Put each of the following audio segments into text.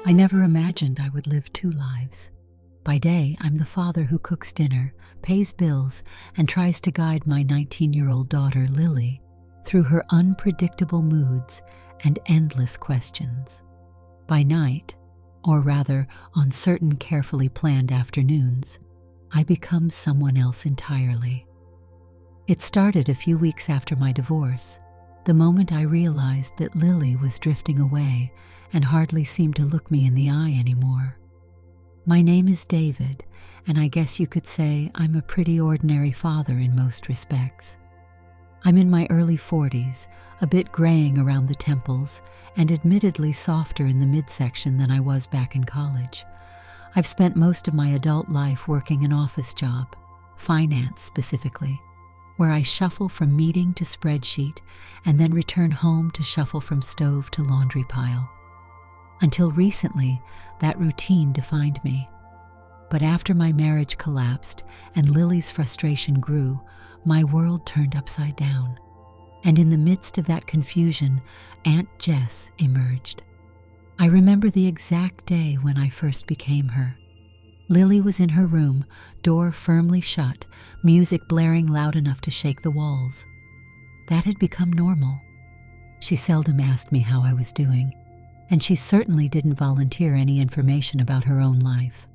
I never imagined I would live two lives. By day, I'm the father who cooks dinner, pays bills, and tries to guide my 19-year-old daughter, Lily, through her unpredictable moods and endless questions. By night, or rather on certain carefully planned afternoons, I become someone else entirely. It started a few weeks after my divorce, the moment I realized that Lily was drifting away and hardly seemed to look me in the eye anymore. My name is David, and I guess you could say I'm a pretty ordinary father in most respects. I'm in my early 40s, a bit graying around the temples, and admittedly softer in the midsection than I was back in college. I've spent most of my adult life working an office job, finance specifically, where I shuffle from meeting to spreadsheet and then return home to shuffle from stove to laundry pile. Until recently, that routine defined me. But after my marriage collapsed and Lily's frustration grew, my world turned upside down. And in the midst of that confusion, Aunt Jess emerged. I remember the exact day when I first became her. Lily was in her room, door firmly shut, music blaring loud enough to shake the walls. That had become normal. She seldom asked me how I was doing, and she certainly didn't volunteer any information about her own life.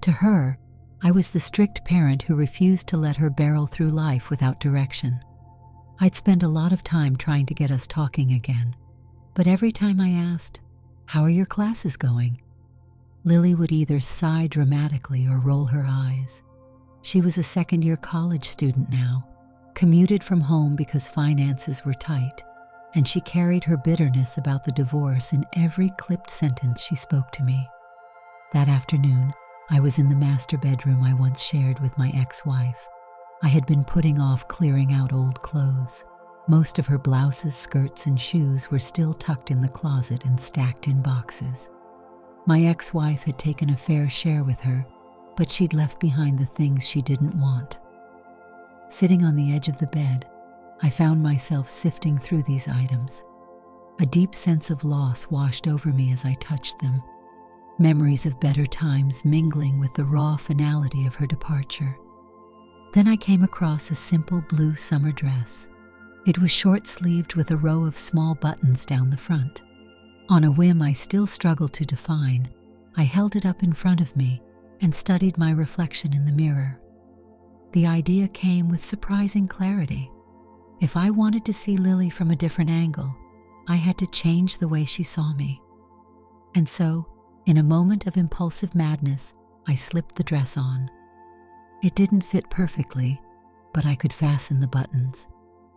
To her, I was the strict parent who refused to let her barrel through life without direction. I'd spend a lot of time trying to get us talking again, but every time I asked, "How are your classes going?" Lily would either sigh dramatically or roll her eyes. She was a second-year college student now, commuted from home because finances were tight, and she carried her bitterness about the divorce in every clipped sentence she spoke to me. That afternoon, I was in the master bedroom I once shared with my ex-wife. I had been putting off clearing out old clothes. Most of her blouses, skirts, and shoes were still tucked in the closet and stacked in boxes. My ex-wife had taken a fair share with her, but she'd left behind the things she didn't want. Sitting on the edge of the bed, I found myself sifting through these items. A deep sense of loss washed over me as I touched them, memories of better times mingling with the raw finality of her departure. Then I came across a simple blue summer dress. It was short-sleeved with a row of small buttons down the front. On a whim I still struggled to define, I held it up in front of me and studied my reflection in the mirror. The idea came with surprising clarity. If I wanted to see Lily from a different angle, I had to change the way she saw me. And so, in a moment of impulsive madness, I slipped the dress on. It didn't fit perfectly, but I could fasten the buttons.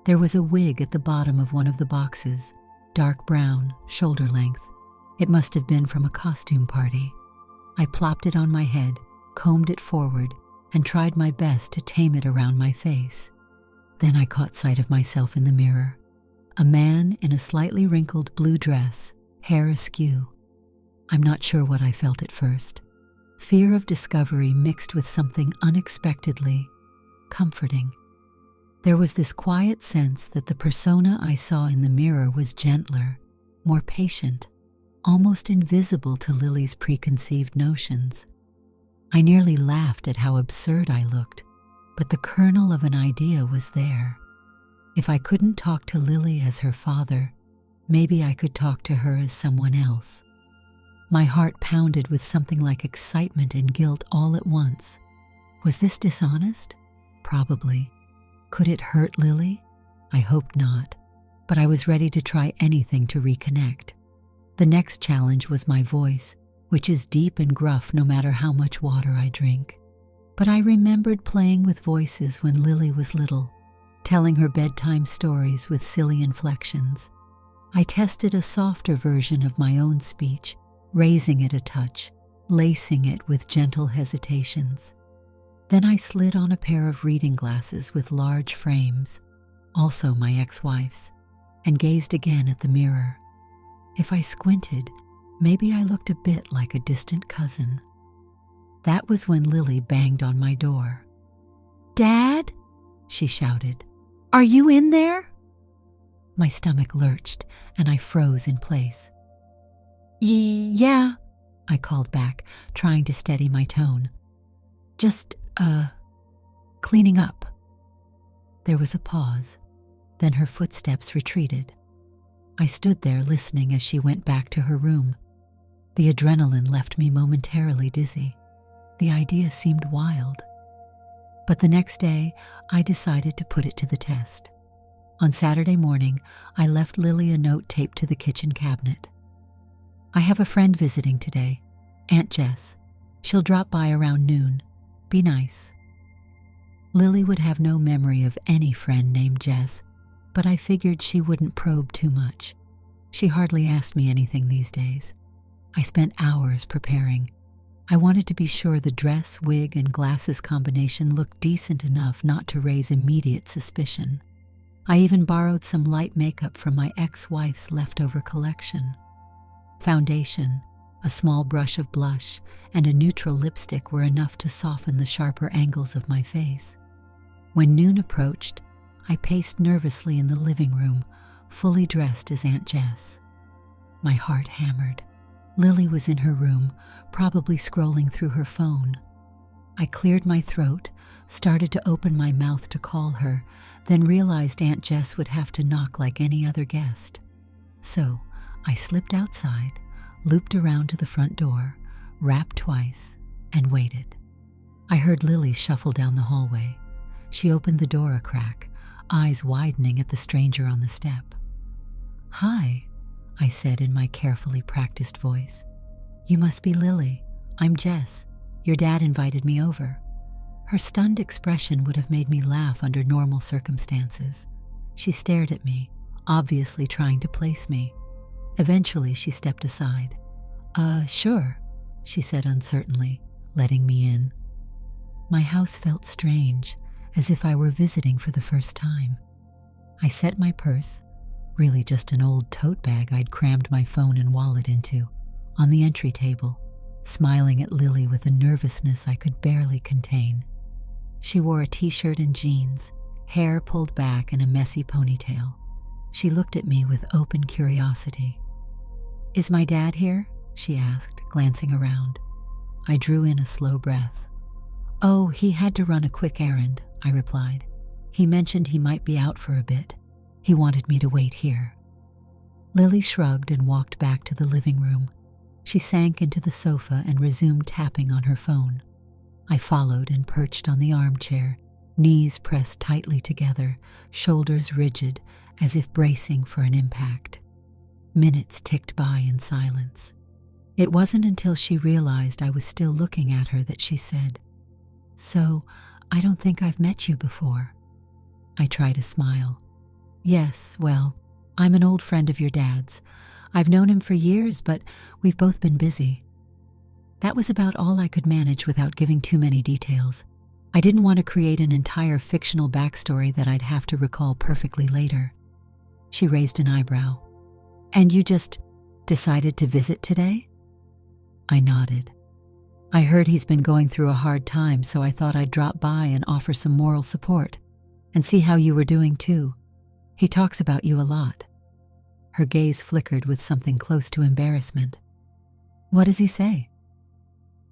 There was a wig at the bottom of one of the boxes, dark brown, shoulder length. It must have been from a costume party. I plopped it on my head, combed it forward, and tried my best to tame it around my face. Then I caught sight of myself in the mirror. A man in a slightly wrinkled blue dress, hair askew. I'm not sure what I felt at first. Fear of discovery mixed with something unexpectedly comforting. There was this quiet sense that the persona I saw in the mirror was gentler, more patient, almost invisible to Lily's preconceived notions. I nearly laughed at how absurd I looked, but the kernel of an idea was there. If I couldn't talk to Lily as her father, maybe I could talk to her as someone else. My heart pounded with something like excitement and guilt all at once. Was this dishonest? Probably. Could it hurt Lily? I hoped not, but I was ready to try anything to reconnect. The next challenge was my voice, which is deep and gruff no matter how much water I drink. But I remembered playing with voices when Lily was little, telling her bedtime stories with silly inflections. I tested a softer version of my own speech, raising it a touch, lacing it with gentle hesitations. Then I slid on a pair of reading glasses with large frames, also my ex-wife's, and gazed again at the mirror. If I squinted, maybe I looked a bit like a distant cousin. That was when Lily banged on my door. "Dad?" she shouted. "Are you in there?" My stomach lurched, and I froze in place. Yeah," I called back, trying to steady my tone. Just, cleaning up. There was a pause. Then her footsteps retreated. I stood there listening as she went back to her room. The adrenaline left me momentarily dizzy. The idea seemed wild. But the next day, I decided to put it to the test. On Saturday morning, I left Lily a note taped to the kitchen cabinet. I have a friend visiting today, Aunt Jess. She'll drop by around noon. Be nice. Lily would have no memory of any friend named Jess, but I figured she wouldn't probe too much. She hardly asked me anything these days. I spent hours preparing. I wanted to be sure the dress, wig, and glasses combination looked decent enough not to raise immediate suspicion. I even borrowed some light makeup from my ex-wife's leftover collection. Foundation, a small brush of blush, and a neutral lipstick were enough to soften the sharper angles of my face. When noon approached, I paced nervously in the living room, fully dressed as Aunt Jess. My heart hammered. Lily was in her room, probably scrolling through her phone. I cleared my throat, started to open my mouth to call her, then realized Aunt Jess would have to knock like any other guest. So I slipped outside, looped around to the front door, rapped twice, and waited. I heard Lily shuffle down the hallway. She opened the door a crack, eyes widening at the stranger on the step. "Hi," I said in my carefully practiced voice. "You must be Lily. I'm Jess. Your dad invited me over." Her stunned expression would have made me laugh under normal circumstances. She stared at me, obviously trying to place me. Eventually, she stepped aside. Sure," she said uncertainly, letting me in. My house felt strange, as if I were visiting for the first time. I set my purse, really just an old tote bag I'd crammed my phone and wallet into, on the entry table, smiling at Lily with a nervousness I could barely contain. She wore a t-shirt and jeans, hair pulled back in a messy ponytail. She looked at me with open curiosity. "Is my dad here?" she asked, glancing around. I drew in a slow breath. "Oh, he had to run a quick errand," I replied. "He mentioned he might be out for a bit. He wanted me to wait here." Lily shrugged and walked back to the living room. She sank into the sofa and resumed tapping on her phone. I followed and perched on the armchair, knees pressed tightly together, shoulders rigid, as if bracing for an impact. Minutes ticked by in silence. It wasn't until she realized I was still looking at her that she said, "So, I don't think I've met you before." I tried a smile. "Yes, well, I'm an old friend of your dad's. I've known him for years, but we've both been busy." That was about all I could manage without giving too many details. I didn't want to create an entire fictional backstory that I'd have to recall perfectly later. She raised an eyebrow. "And you just decided to visit today?" I nodded. "I heard he's been going through a hard time, so I thought I'd drop by and offer some moral support, and see how you were doing too. He talks about you a lot." Her gaze flickered with something close to embarrassment. "What does he say?"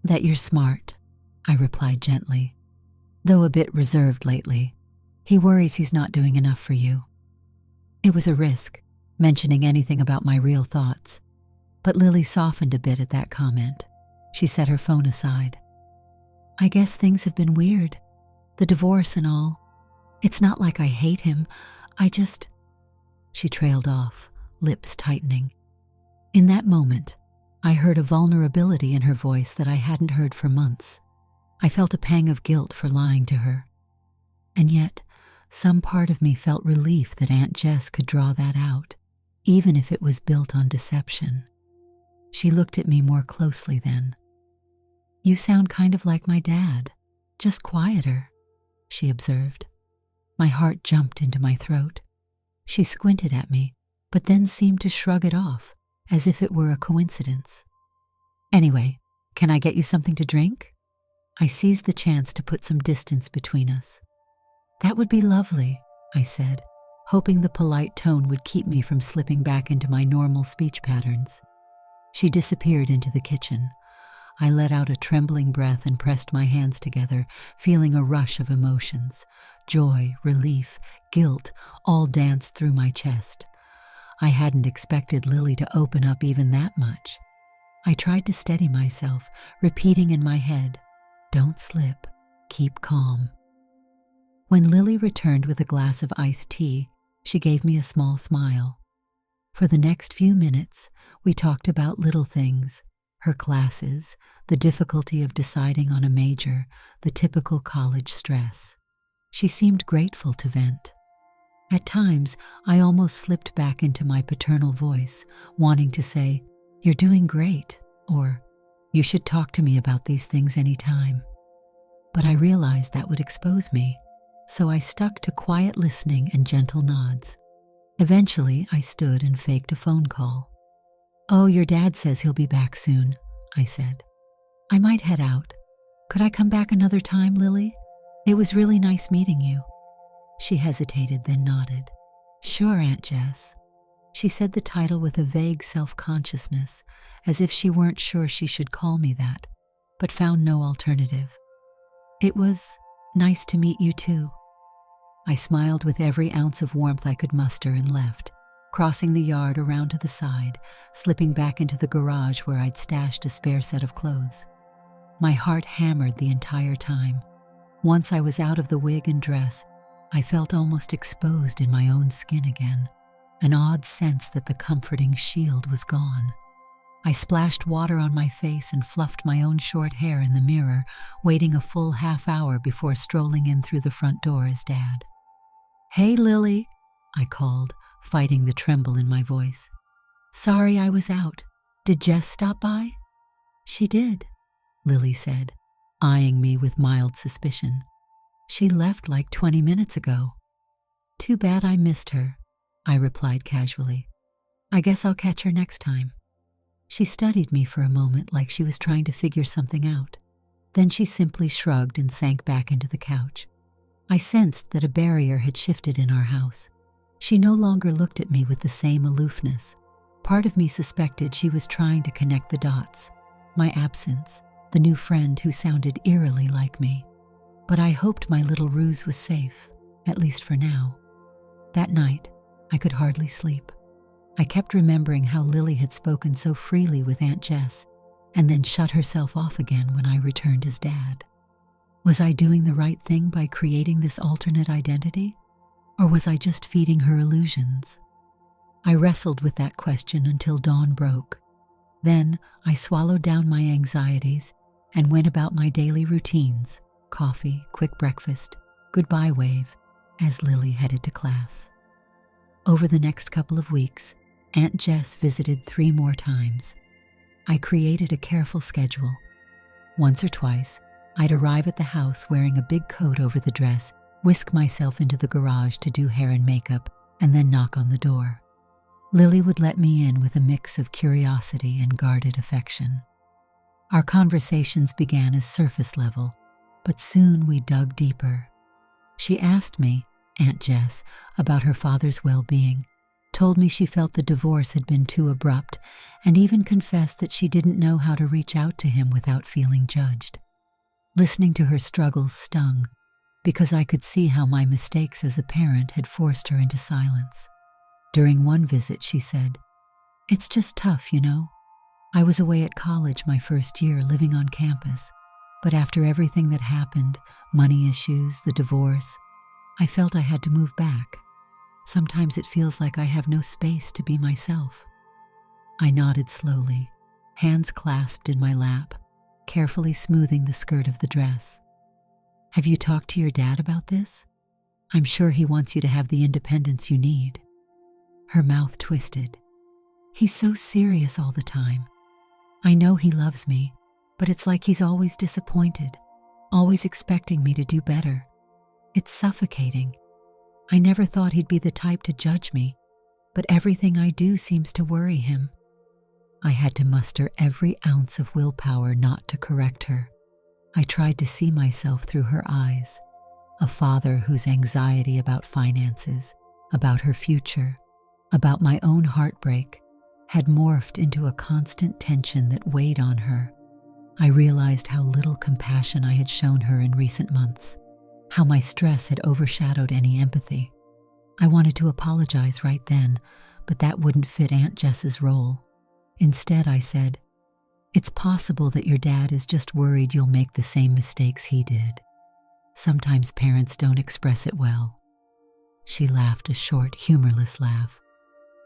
"That you're smart," I replied gently. "Though a bit reserved lately. He worries he's not doing enough for you." It was a risk, mentioning anything about my real thoughts. But Lily softened a bit at that comment. She set her phone aside. "I guess things have been weird. The divorce and all. It's not like I hate him. I just..." She trailed off, lips tightening. In that moment, I heard a vulnerability in her voice that I hadn't heard for months. I felt a pang of guilt for lying to her. And yet, some part of me felt relief that Aunt Jess could draw that out, even if it was built on deception. She looked at me more closely then. "You sound kind of like my dad, just quieter," she observed. My heart jumped into my throat. She squinted at me, but then seemed to shrug it off, as if it were a coincidence. "Anyway, can I get you something to drink?" I seized the chance to put some distance between us. "That would be lovely," I said, hoping the polite tone would keep me from slipping back into my normal speech patterns. She disappeared into the kitchen, I let out a trembling breath and pressed my hands together, feeling a rush of emotions. Joy, relief, guilt all danced through my chest. I hadn't expected Lily to open up even that much. I tried to steady myself, repeating in my head, "Don't slip, keep calm." When Lily returned with a glass of iced tea, she gave me a small smile. For the next few minutes, we talked about little things, her classes, the difficulty of deciding on a major, the typical college stress. She seemed grateful to vent. At times, I almost slipped back into my paternal voice, wanting to say, "You're doing great," or "You should talk to me about these things anytime." But I realized that would expose me, so I stuck to quiet listening and gentle nods. Eventually, I stood and faked a phone call. "Oh, your dad says he'll be back soon," I said. "I might head out. Could I come back another time, Lily? It was really nice meeting you." She hesitated, then nodded. "Sure, Aunt Jess." She said the title with a vague self-consciousness, as if she weren't sure she should call me that, but found no alternative. "It was nice to meet you too." I smiled with every ounce of warmth I could muster and left, crossing the yard around to the side, slipping back into the garage where I'd stashed a spare set of clothes. My heart hammered the entire time. Once I was out of the wig and dress, I felt almost exposed in my own skin again, an odd sense that the comforting shield was gone. I splashed water on my face and fluffed my own short hair in the mirror, waiting a full half-hour before strolling in through the front door as Dad. "Hey, Lily," I called, fighting the tremble in my voice. "Sorry I was out. Did Jess stop by?" "She did," Lily said, eyeing me with mild suspicion. "She left like 20 minutes ago." "Too bad I missed her," I replied casually. "I guess I'll catch her next time." She studied me for a moment like she was trying to figure something out. Then she simply shrugged and sank back into the couch. I sensed that a barrier had shifted in our house. She no longer looked at me with the same aloofness. Part of me suspected she was trying to connect the dots. My absence, the new friend who sounded eerily like me. But I hoped my little ruse was safe, at least for now. That night, I could hardly sleep. I kept remembering how Lily had spoken so freely with Aunt Jess, and then shut herself off again when I returned as Dad. Was I doing the right thing by creating this alternate identity? Or was I just feeding her illusions? I wrestled with that question until dawn broke. Then I swallowed down my anxieties and went about my daily routines, coffee, quick breakfast, goodbye wave, as Lily headed to class. Over the next couple of weeks, Aunt Jess visited 3 more times. I created a careful schedule. Once or twice, I'd arrive at the house wearing a big coat over the dress, whisk myself into the garage to do hair and makeup, and then knock on the door. Lily would let me in with a mix of curiosity and guarded affection. Our conversations began as surface level, but soon we dug deeper. She asked me, Aunt Jess, about her father's well-being, told me she felt the divorce had been too abrupt, and even confessed that she didn't know how to reach out to him without feeling judged. Listening to her struggles stung, because I could see how my mistakes as a parent had forced her into silence. During one visit, she said, "It's just tough, you know. I was away at college my first year living on campus, but after everything that happened, money issues, the divorce, I felt I had to move back. Sometimes it feels like I have no space to be myself." I nodded slowly, hands clasped in my lap, carefully smoothing the skirt of the dress. "Have you talked to your dad about this? I'm sure he wants you to have the independence you need." Her mouth twisted. "He's so serious all the time. I know he loves me, but it's like he's always disappointed, always expecting me to do better. It's suffocating. I never thought he'd be the type to judge me, but everything I do seems to worry him." I had to muster every ounce of willpower not to correct her. I tried to see myself through her eyes, a father whose anxiety about finances, about her future, about my own heartbreak, had morphed into a constant tension that weighed on her. I realized how little compassion I had shown her in recent months, how my stress had overshadowed any empathy. I wanted to apologize right then, but that wouldn't fit Aunt Jess's role. Instead, I said, "It's possible that your dad is just worried you'll make the same mistakes he did. Sometimes parents don't express it well." She laughed a short, humorless laugh.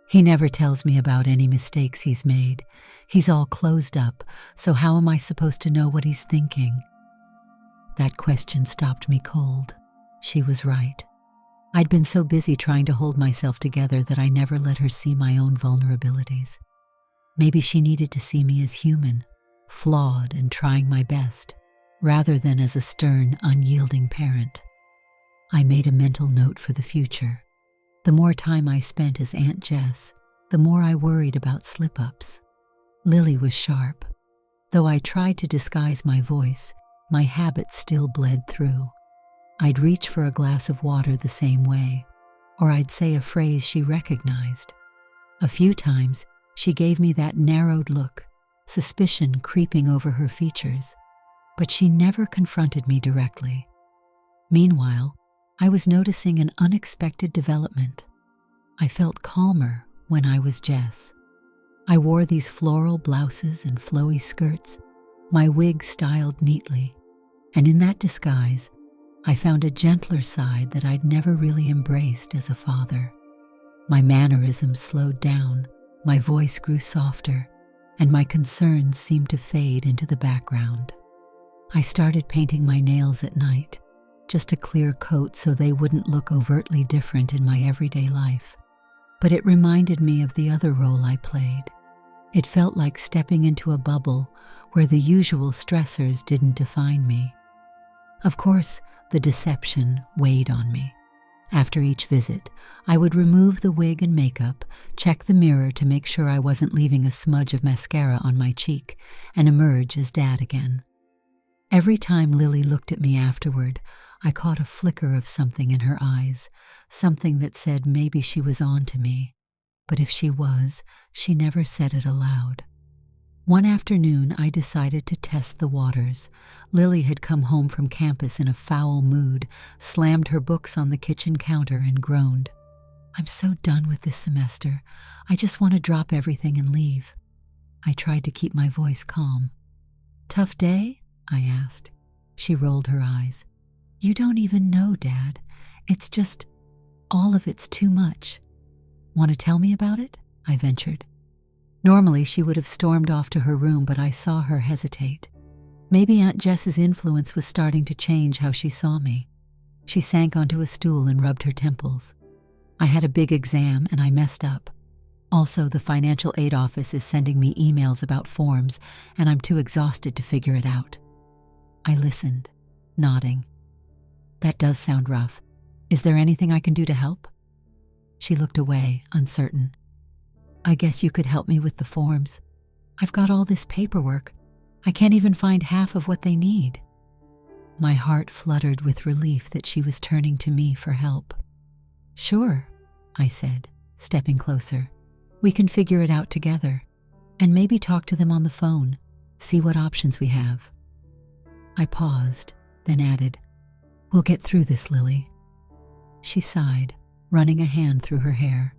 "He never tells me about any mistakes he's made. He's all closed up, so how am I supposed to know what he's thinking?" That question stopped me cold. She was right. I'd been so busy trying to hold myself together that I never let her see my own vulnerabilities. Maybe she needed to see me as human, flawed and trying my best, rather than as a stern, unyielding parent. I made a mental note for the future. The more time I spent as Aunt Jess, the more I worried about slip-ups. Lily was sharp. Though I tried to disguise my voice, my habit still bled through. I'd reach for a glass of water the same way, or I'd say a phrase she recognized. A few times, she gave me that narrowed look, suspicion creeping over her features, but she never confronted me directly. Meanwhile, I was noticing an unexpected development. I felt calmer when I was Jess. I wore these floral blouses and flowy skirts, my wig styled neatly, and in that disguise, I found a gentler side that I'd never really embraced as a father. My mannerisms slowed down, my voice grew softer, and my concerns seemed to fade into the background. I started painting my nails at night, just a clear coat so they wouldn't look overtly different in my everyday life. But it reminded me of the other role I played. It felt like stepping into a bubble where the usual stressors didn't define me. Of course, the deception weighed on me. After each visit, I would remove the wig and makeup, check the mirror to make sure I wasn't leaving a smudge of mascara on my cheek, and emerge as Dad again. Every time Lily looked at me afterward, I caught a flicker of something in her eyes, something that said maybe she was on to me. But if she was, she never said it aloud. One afternoon, I decided to test the waters. Lily had come home from campus in a foul mood, slammed her books on the kitchen counter, and groaned. "I'm so done with this semester. I just want to drop everything and leave." I tried to keep my voice calm. "Tough day?" I asked. She rolled her eyes. "You don't even know, Dad. It's just, all of it's too much." "Want to tell me about it?" I ventured. Normally, she would have stormed off to her room, but I saw her hesitate. Maybe Aunt Jess's influence was starting to change how she saw me. She sank onto a stool and rubbed her temples. "I had a big exam and I messed up. Also, the financial aid office is sending me emails about forms, and I'm too exhausted to figure it out." I listened, nodding. "That does sound rough. Is there anything I can do to help?" She looked away, uncertain. "I guess you could help me with the forms. I've got all this paperwork. I can't even find half of what they need." My heart fluttered with relief that she was turning to me for help. "Sure," I said, stepping closer. "We can figure it out together, and maybe talk to them on the phone, see what options we have." I paused, then added, "We'll get through this, Lily." She sighed, running a hand through her hair.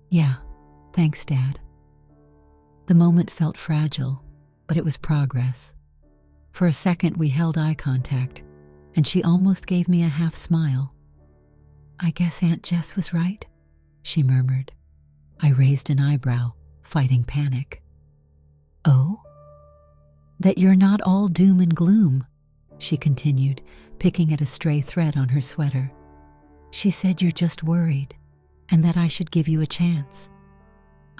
"Yeah. Thanks, Dad." The moment felt fragile, but it was progress. For a second, we held eye contact, and she almost gave me a half smile. "I guess Aunt Jess was right," she murmured. I raised an eyebrow, fighting panic. "Oh?" "That you're not all doom and gloom," she continued, picking at a stray thread on her sweater. "She said you're just worried, and that I should give you a chance."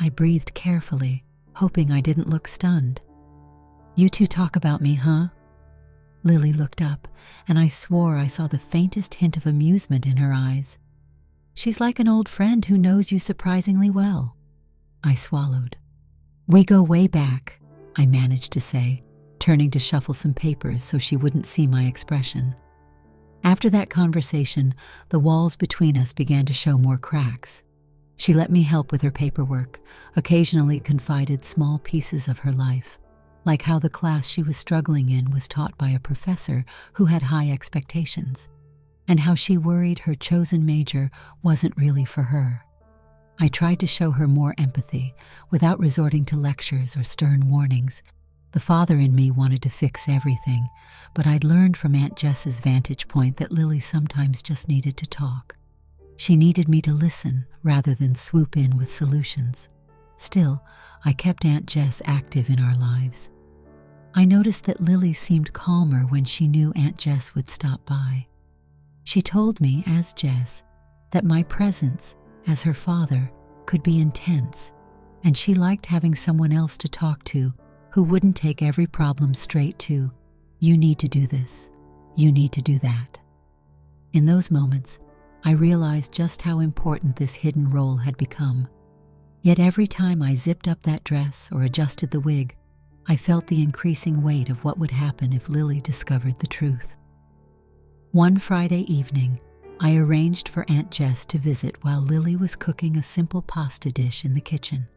I breathed carefully, hoping I didn't look stunned. "You two talk about me, huh?" Lily looked up, and I swore I saw the faintest hint of amusement in her eyes. "She's like an old friend who knows you surprisingly well." I swallowed. "We go way back," I managed to say, turning to shuffle some papers so she wouldn't see my expression. After that conversation, the walls between us began to show more cracks. She let me help with her paperwork, occasionally confided small pieces of her life, like how the class she was struggling in was taught by a professor who had high expectations, and how she worried her chosen major wasn't really for her. I tried to show her more empathy without resorting to lectures or stern warnings. The father in me wanted to fix everything, but I'd learned from Aunt Jess's vantage point that Lily sometimes just needed to talk. She needed me to listen rather than swoop in with solutions. Still, I kept Aunt Jess active in our lives. I noticed that Lily seemed calmer when she knew Aunt Jess would stop by. She told me, as Jess, that my presence, as her father, could be intense, and she liked having someone else to talk to who wouldn't take every problem straight to, "You need to do this, you need to do that." In those moments, I realized just how important this hidden role had become. Yet every time I zipped up that dress or adjusted the wig, I felt the increasing weight of what would happen if Lily discovered the truth. One Friday evening, I arranged for Aunt Jess to visit while Lily was cooking a simple pasta dish in the kitchen.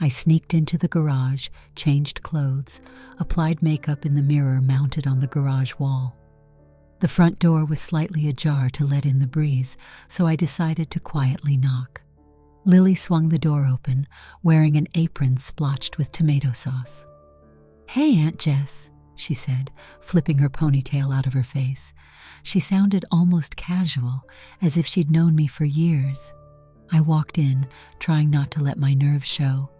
I sneaked into the garage, changed clothes, applied makeup in the mirror mounted on the garage wall. The front door was slightly ajar to let in the breeze, so I decided to quietly knock. Lily swung the door open, wearing an apron splotched with tomato sauce. "Hey, Aunt Jess," she said, flipping her ponytail out of her face. She sounded almost casual, as if she'd known me for years. I walked in, trying not to let my nerves show.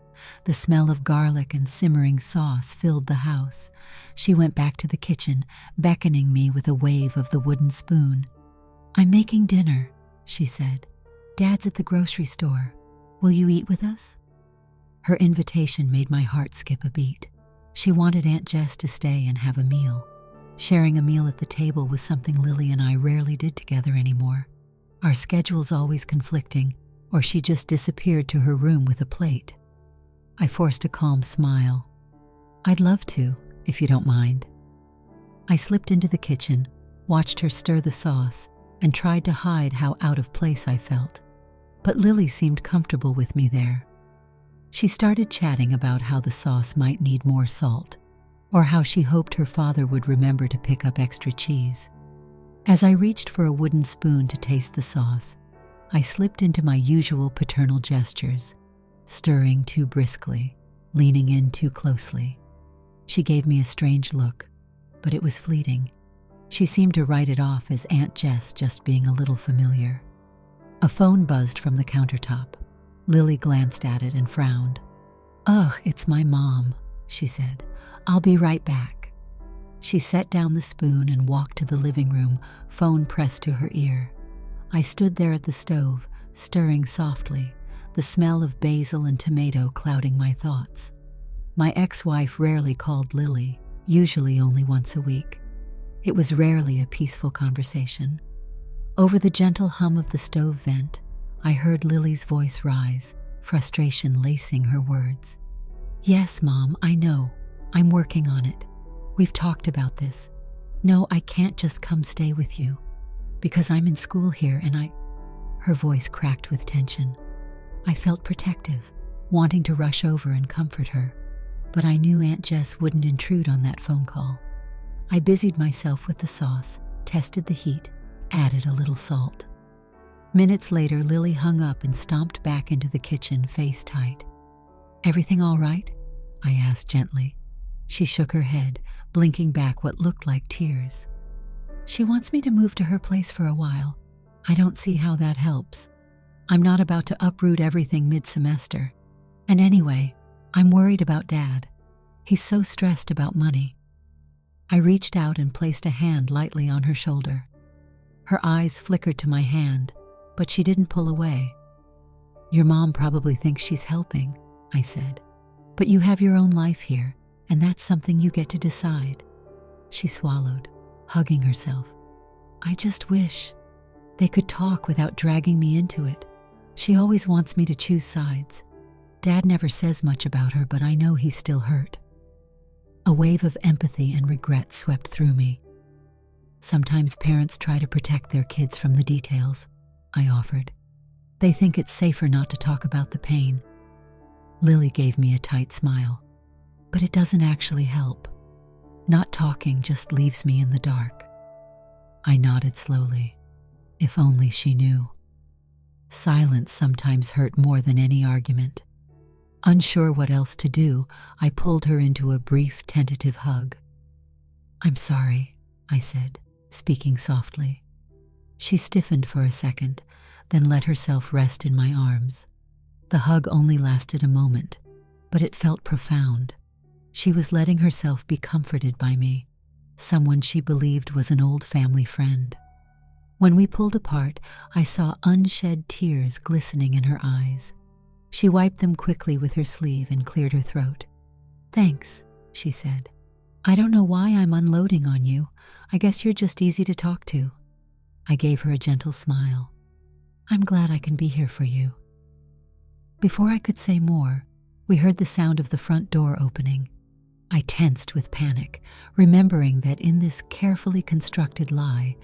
The smell of garlic and simmering sauce filled the house. She went back to the kitchen, beckoning me with a wave of the wooden spoon. "I'm making dinner," she said. "Dad's at the grocery store. Will you eat with us?" Her invitation made my heart skip a beat. She wanted Aunt Jess to stay and have a meal. Sharing a meal at the table was something Lily and I rarely did together anymore. Our schedules always conflicting, or she just disappeared to her room with a plate. I forced a calm smile. "I'd love to, if you don't mind." I slipped into the kitchen, watched her stir the sauce, and tried to hide how out of place I felt. But Lily seemed comfortable with me there. She started chatting about how the sauce might need more salt, or how she hoped her father would remember to pick up extra cheese. As I reached for a wooden spoon to taste the sauce, I slipped into my usual paternal gestures, stirring too briskly, leaning in too closely. She gave me a strange look, but it was fleeting. She seemed to write it off as Aunt Jess just being a little familiar. A phone buzzed from the countertop. Lily glanced at it and frowned. "Ugh, it's my mom," she said. "I'll be right back." She set down the spoon and walked to the living room, phone pressed to her ear. I stood there at the stove, stirring softly, the smell of basil and tomato clouding my thoughts. My ex-wife rarely called Lily, usually only once a week. It was rarely a peaceful conversation. Over the gentle hum of the stove vent, I heard Lily's voice rise, frustration lacing her words. "Yes, Mom, I know. I'm working on it. We've talked about this. No, I can't just come stay with you, because I'm in school here and Her voice cracked with tension. I felt protective, wanting to rush over and comfort her, but I knew Aunt Jess wouldn't intrude on that phone call. I busied myself with the sauce, tested the heat, added a little salt. Minutes later, Lily hung up and stomped back into the kitchen, face tight. "Everything all right?" I asked gently. She shook her head, blinking back what looked like tears. "She wants me to move to her place for a while. I don't see how that helps. I'm not about to uproot everything mid-semester. And anyway, I'm worried about Dad. He's so stressed about money." I reached out and placed a hand lightly on her shoulder. Her eyes flickered to my hand, but she didn't pull away. "Your mom probably thinks she's helping," I said. "But you have your own life here, and that's something you get to decide." She swallowed, hugging herself. "I just wish they could talk without dragging me into it. She always wants me to choose sides. Dad never says much about her, but I know he's still hurt." A wave of empathy and regret swept through me. "Sometimes parents try to protect their kids from the details," I offered. "They think it's safer not to talk about the pain." Lily gave me a tight smile. but it doesn't actually help. Not talking just leaves me in the dark. I nodded slowly. If only she knew. Silence sometimes hurt more than any argument. Unsure what else to do, I pulled her into a brief, tentative hug. "I'm sorry," I said, speaking softly. She stiffened for a second, then let herself rest in my arms. The hug only lasted a moment, but it felt profound. She was letting herself be comforted by me, someone she believed was an old family friend. When we pulled apart, I saw unshed tears glistening in her eyes. She wiped them quickly with her sleeve and cleared her throat. "Thanks," she said. "I don't know why I'm unloading on you. I guess you're just easy to talk to." I gave her a gentle smile. "I'm glad I can be here for you." Before I could say more, we heard the sound of the front door opening. I tensed with panic, remembering that in this carefully constructed lie,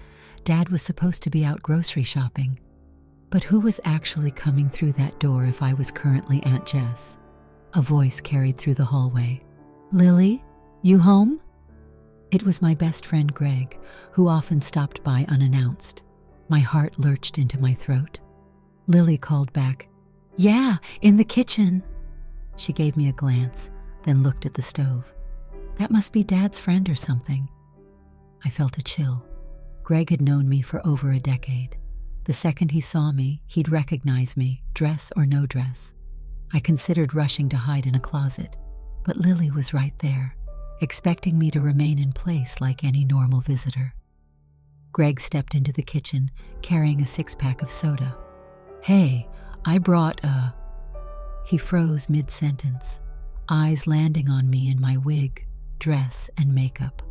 Dad was supposed to be out grocery shopping. But who was actually coming through that door if I was currently Aunt Jess? A voice carried through the hallway. "Lily, you home?" It was my best friend Greg, who often stopped by unannounced. My heart lurched into my throat. Lily called back, "Yeah, in the kitchen." She gave me a glance, then looked at the stove. That must be Dad's friend or something. I felt a chill. Greg had known me for over a decade. The second he saw me, he'd recognize me, dress or no dress. I considered rushing to hide in a closet, but Lily was right there, expecting me to remain in place like any normal visitor. Greg stepped into the kitchen, carrying a 6-pack of soda. "Hey, I brought a..." He froze mid-sentence, eyes landing on me in my wig, dress, and makeup.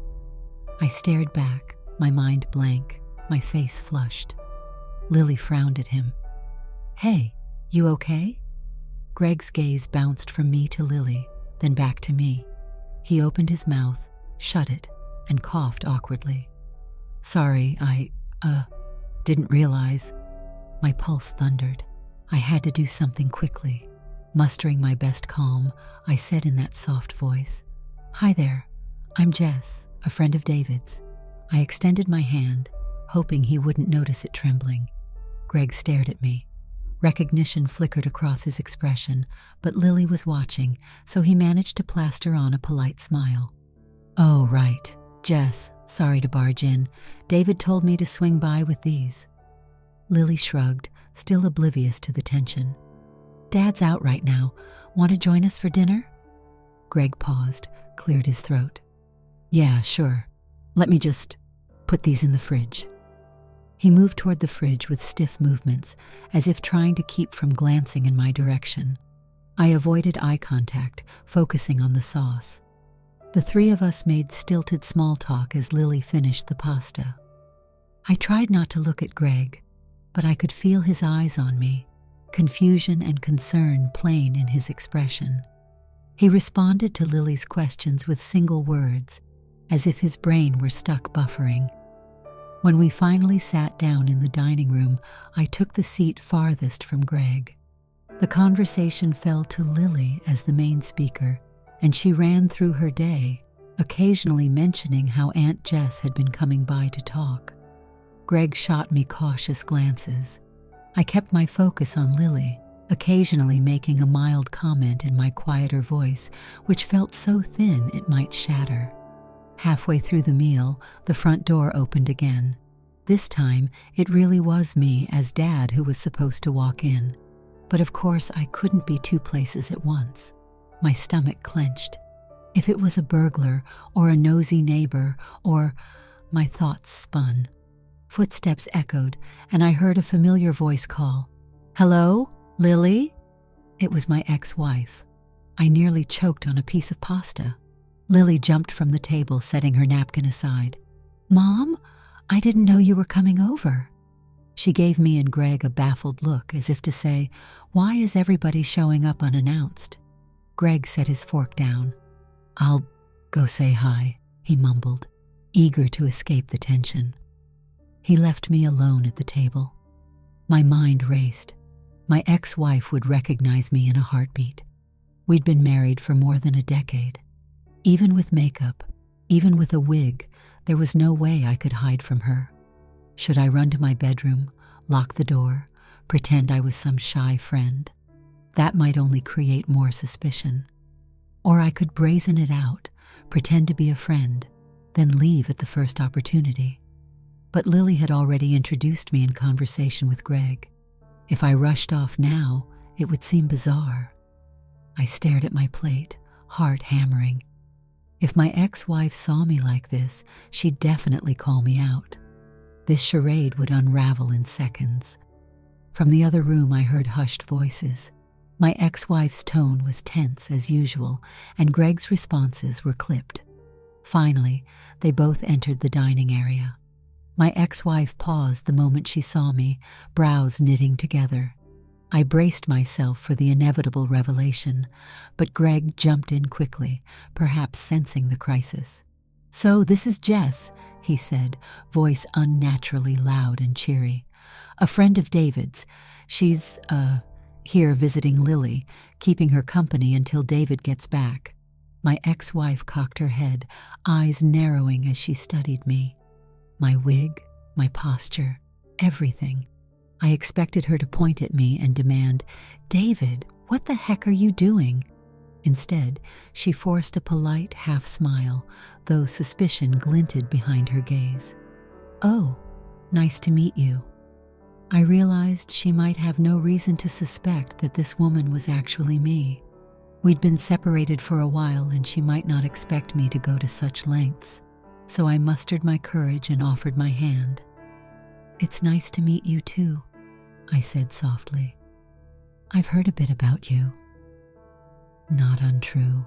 I stared back, my mind blank, my face flushed. Lily frowned at him. "Hey, you okay?" Greg's gaze bounced from me to Lily, then back to me. He opened his mouth, shut it, and coughed awkwardly. "Sorry, I didn't realize." My pulse thundered. I had to do something quickly. Mustering my best calm, I said in that soft voice, "Hi there, I'm Jess, a friend of David's." I extended my hand, hoping he wouldn't notice it trembling. Greg stared at me. Recognition flickered across his expression, but Lily was watching, so he managed to plaster on a polite smile. "Oh, right. Jess, sorry to barge in. David told me to swing by with these." Lily shrugged, still oblivious to the tension. "Dad's out right now. Want to join us for dinner?" Greg paused, cleared his throat. "Yeah, sure. Let me just put these in the fridge." He moved toward the fridge with stiff movements, as if trying to keep from glancing in my direction. I avoided eye contact, focusing on the sauce. The three of us made stilted small talk as Lily finished the pasta. I tried not to look at Greg, but I could feel his eyes on me, confusion and concern plain in his expression. He responded to Lily's questions with single words, as if his brain were stuck buffering. When we finally sat down in the dining room, I took the seat farthest from Greg. The conversation fell to Lily as the main speaker, and she ran through her day, occasionally mentioning how Aunt Jess had been coming by to talk. Greg shot me cautious glances. I kept my focus on Lily, occasionally making a mild comment in my quieter voice, which felt so thin it might shatter. Halfway through the meal, the front door opened again. This time, it really was me as Dad who was supposed to walk in. But of course, I couldn't be two places at once. My stomach clenched. If it was a burglar, or a nosy neighbor, or... My thoughts spun. Footsteps echoed, and I heard a familiar voice call, "Hello, Lily?" It was my ex-wife. I nearly choked on a piece of pasta. Lily jumped from the table, setting her napkin aside. "Mom, I didn't know you were coming over." She gave me and Greg a baffled look, as if to say, "Why is everybody showing up unannounced?" Greg set his fork down. "I'll go say hi," he mumbled, eager to escape the tension. He left me alone at the table. My mind raced. My ex-wife would recognize me in a heartbeat. We'd been married for more than a decade. Even with makeup, even with a wig, there was no way I could hide from her. Should I run to my bedroom, lock the door, pretend I was some shy friend? That might only create more suspicion. Or I could brazen it out, pretend to be a friend, then leave at the first opportunity. But Lily had already introduced me in conversation with Greg. If I rushed off now, it would seem bizarre. I stared at my plate, heart hammering. If my ex-wife saw me like this, she'd definitely call me out. This charade would unravel in seconds. From the other room, I heard hushed voices. My ex-wife's tone was tense as usual, and Greg's responses were clipped. Finally, they both entered the dining area. My ex-wife paused the moment she saw me, brows knitting together. I braced myself for the inevitable revelation, but Greg jumped in quickly, perhaps sensing the crisis. "So this is Jess," he said, voice unnaturally loud and cheery. "A friend of David's. She's, here visiting Lily, keeping her company until David gets back." My ex-wife cocked her head, eyes narrowing as she studied me. My wig, my posture, everything. I expected her to point at me and demand, "David, what the heck are you doing?" Instead, she forced a polite half-smile, though suspicion glinted behind her gaze. "Oh, nice to meet you." I realized she might have no reason to suspect that this woman was actually me. We'd been separated for a while, and she might not expect me to go to such lengths, so I mustered my courage and offered my hand. "It's nice to meet you too," I said softly. "I've heard a bit about you." Not untrue.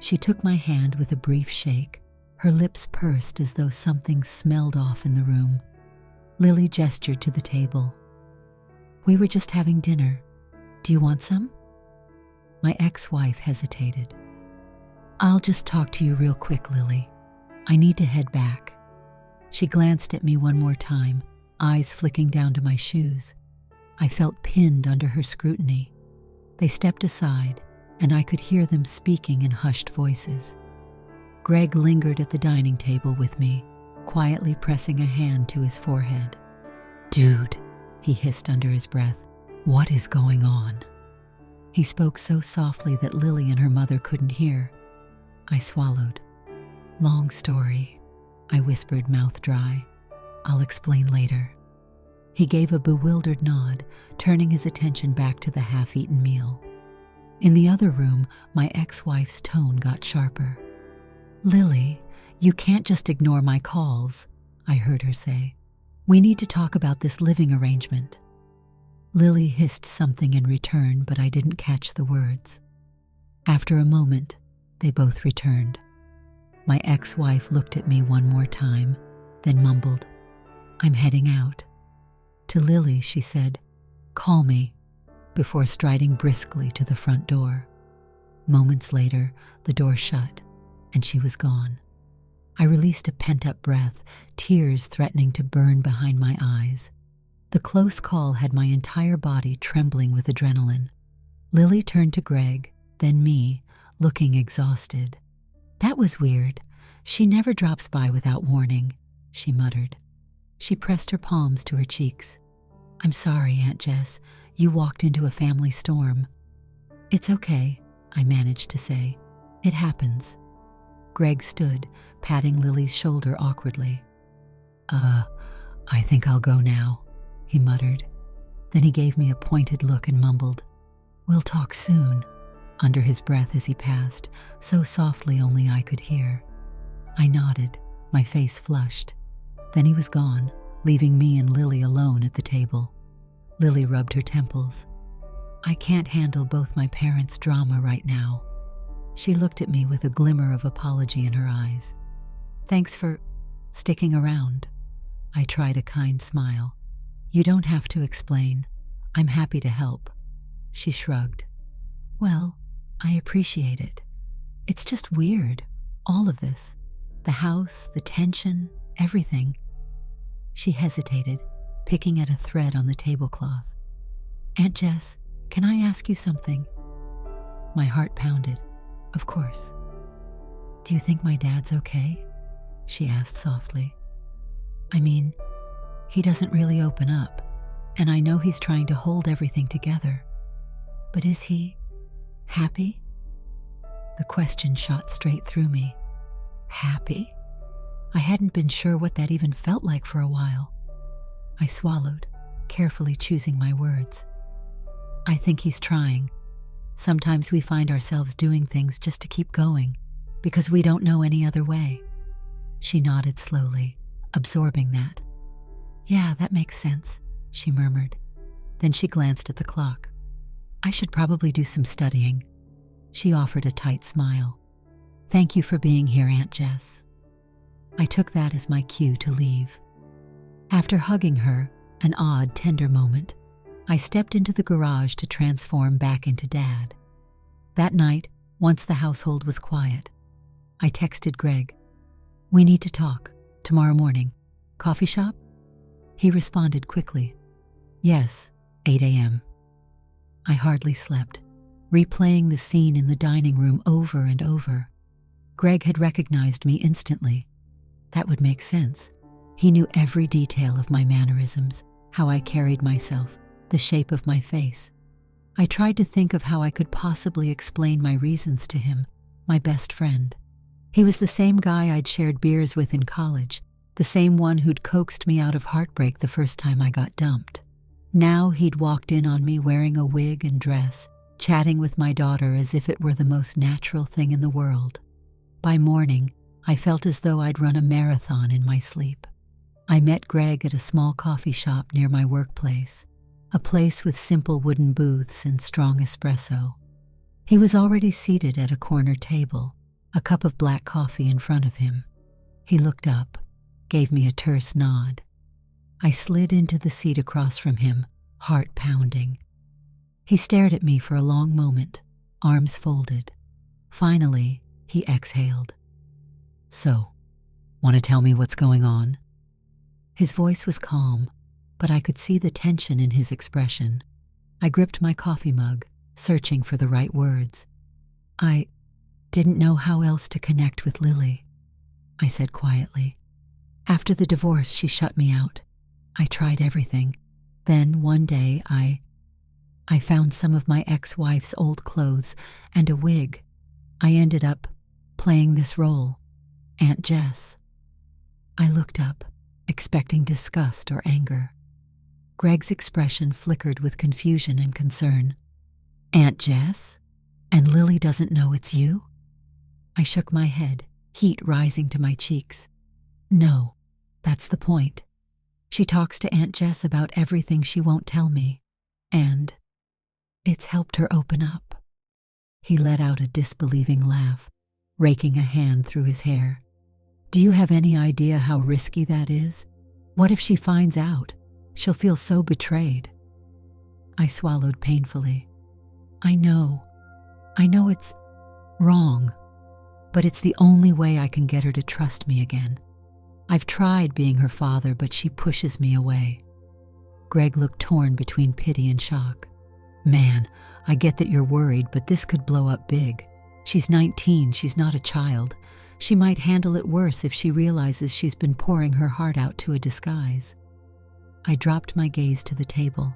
She took my hand with a brief shake, her lips pursed as though something smelled off in the room. Lily gestured to the table. "We were just having dinner. Do you want some?" My ex-wife hesitated. "I'll just talk to you real quick, Lily. I need to head back." She glanced at me one more time, eyes flicking down to my shoes. I felt pinned under her scrutiny. They stepped aside, and I could hear them speaking in hushed voices. Greg lingered at the dining table with me, quietly pressing a hand to his forehead. "Dude," he hissed under his breath, "what is going on?" He spoke so softly that Lily and her mother couldn't hear. I swallowed. "Long story," I whispered, mouth dry. "I'll explain later." He gave a bewildered nod, turning his attention back to the half-eaten meal. In the other room, my ex-wife's tone got sharper. "Lily, you can't just ignore my calls," I heard her say. "We need to talk about this living arrangement." Lily hissed something in return, but I didn't catch the words. After a moment, they both returned. My ex-wife looked at me one more time, then mumbled, "I'm heading out." To Lily, she said, "Call me," before striding briskly to the front door. Moments later, the door shut, and she was gone. I released a pent-up breath, tears threatening to burn behind my eyes. The close call had my entire body trembling with adrenaline. Lily turned to Greg, then me, looking exhausted. "That was weird. She never drops by without warning," she muttered. She pressed her palms to her cheeks. "I'm sorry, Aunt Jess. You walked into a family storm." "It's okay," I managed to say. "It happens." Greg stood, patting Lily's shoulder awkwardly. I think I'll go now," he muttered. Then he gave me a pointed look and mumbled, "We'll talk soon," under his breath as he passed, so softly only I could hear. I nodded, my face flushed. Then he was gone, leaving me and Lily alone at the table. Lily rubbed her temples. "I can't handle both my parents' drama right now." She looked at me with a glimmer of apology in her eyes. "Thanks for sticking around." I tried a kind smile. "You don't have to explain. I'm happy to help." She shrugged. "Well, I appreciate it. It's just weird, all of this. The house, the tension, everything." She hesitated, picking at a thread on the tablecloth. "Aunt Jess, can I ask you something?" My heart pounded. "Of course." "Do you think my dad's okay?" she asked softly. "I mean, he doesn't really open up, and I know he's trying to hold everything together. But is he happy?" The question shot straight through me. Happy? I hadn't been sure what that even felt like for a while. I swallowed, carefully choosing my words. "I think he's trying. Sometimes we find ourselves doing things just to keep going, because we don't know any other way." She nodded slowly, absorbing that. "Yeah, that makes sense," she murmured. Then she glanced at the clock. "I should probably do some studying." She offered a tight smile. "Thank you for being here, Aunt Jess." I took that as my cue to leave. After hugging her, an odd, tender moment, I stepped into the garage to transform back into Dad. That night, once the household was quiet, I texted Greg, "We need to talk, tomorrow morning. Coffee shop?" He responded quickly, "Yes, 8 a.m. I hardly slept, replaying the scene in the dining room over and over. Greg had recognized me instantly. That would make sense. He knew every detail of my mannerisms, how I carried myself, the shape of my face. I tried to think of how I could possibly explain my reasons to him, my best friend. He was the same guy I'd shared beers with in college, the same one who'd coaxed me out of heartbreak the first time I got dumped. Now he'd walked in on me wearing a wig and dress, chatting with my daughter as if it were the most natural thing in the world. By morning, I felt as though I'd run a marathon in my sleep. I met Greg at a small coffee shop near my workplace, a place with simple wooden booths and strong espresso. He was already seated at a corner table, a cup of black coffee in front of him. He looked up, gave me a terse nod. I slid into the seat across from him, heart pounding. He stared at me for a long moment, arms folded. Finally, he exhaled. "So, want to tell me what's going on?" His voice was calm, but I could see the tension in his expression. I gripped my coffee mug, searching for the right words. "I didn't know how else to connect with Lily," I said quietly. "After the divorce, she shut me out. I tried everything. Then, one day, I found some of my ex-wife's old clothes and a wig. I ended up playing this role, Aunt Jess." I looked up, expecting disgust or anger. Greg's expression flickered with confusion and concern. "Aunt Jess? And Lily doesn't know it's you?" I shook my head, heat rising to my cheeks. "No, that's the point. She talks to Aunt Jess about everything she won't tell me, and it's helped her open up." He let out a disbelieving laugh, raking a hand through his hair. "Do you have any idea how risky that is? What if she finds out? She'll feel so betrayed." I swallowed painfully. I know it's wrong, but it's the only way I can get her to trust me again. I've tried being her father, but she pushes me away." Greg looked torn between pity and shock. "Man, I get that you're worried, but this could blow up big. She's 19, she's not a child. She might handle it worse if she realizes she's been pouring her heart out to a disguise." I dropped my gaze to the table.